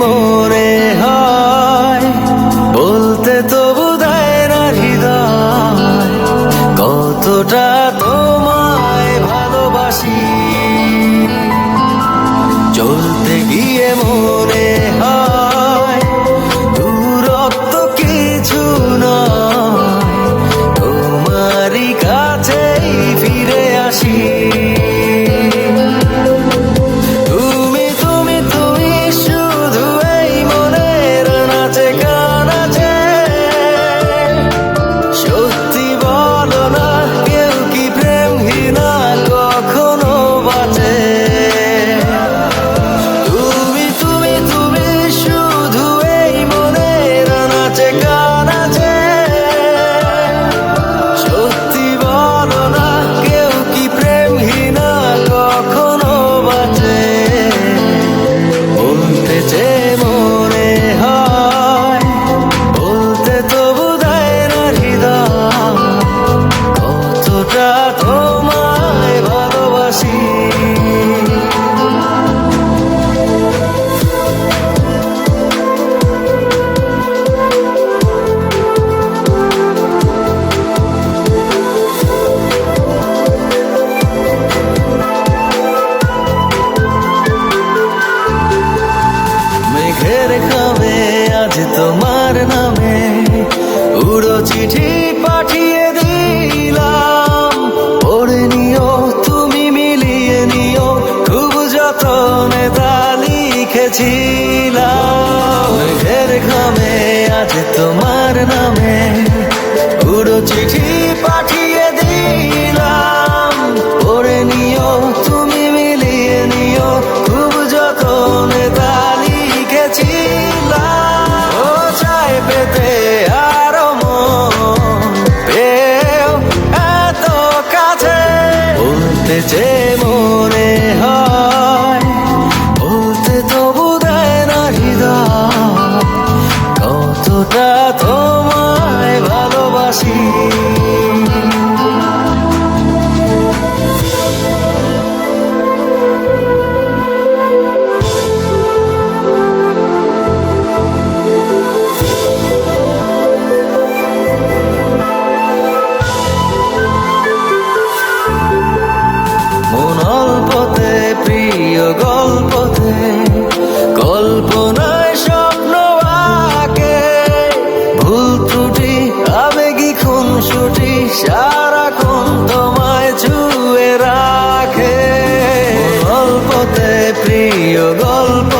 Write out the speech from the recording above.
মনে হয় বলতে তবু দেয় না হৃদয় কতটা তোমায় ভালোবাসি। চলতে গিয়ে মনে হয় দূরত্ব কিছু নয়, তোমারই কাছেই ফিরে আসি। তোমায় ভালোবাসি। মেঘের খামে আজ তোমার নামে উড়ো চিঠি পাঠিয়ে দিলাম, পড়ে নিও তুমি মিলিয়ে নিও, খুব যতনে তা লিখেছিলাম। মেঘের খামে আজ তোমার নামে উড়ো চিঠি পাঠিয়ে দিলাম, পড়ে নিও তুমি মিলিয়ে নিও, খুব যতনে তা লিখেছিলাম। ও চাই পেতে আরো মন পেও এত কাছে, বলতে যে মনে হয় বলতে তবু দেয় না হৃদয় কতটা তোমায় ভালোবাসি। প্রিয় গল্পতে কল্পনায় স্বপ্ন আঁকে, ভুল ত্রুটি আবেগী খুনসুটি সারাক্ষণ তোমায় ছুঁয়ে রাখে। গল্পতে প্রিয় গল্প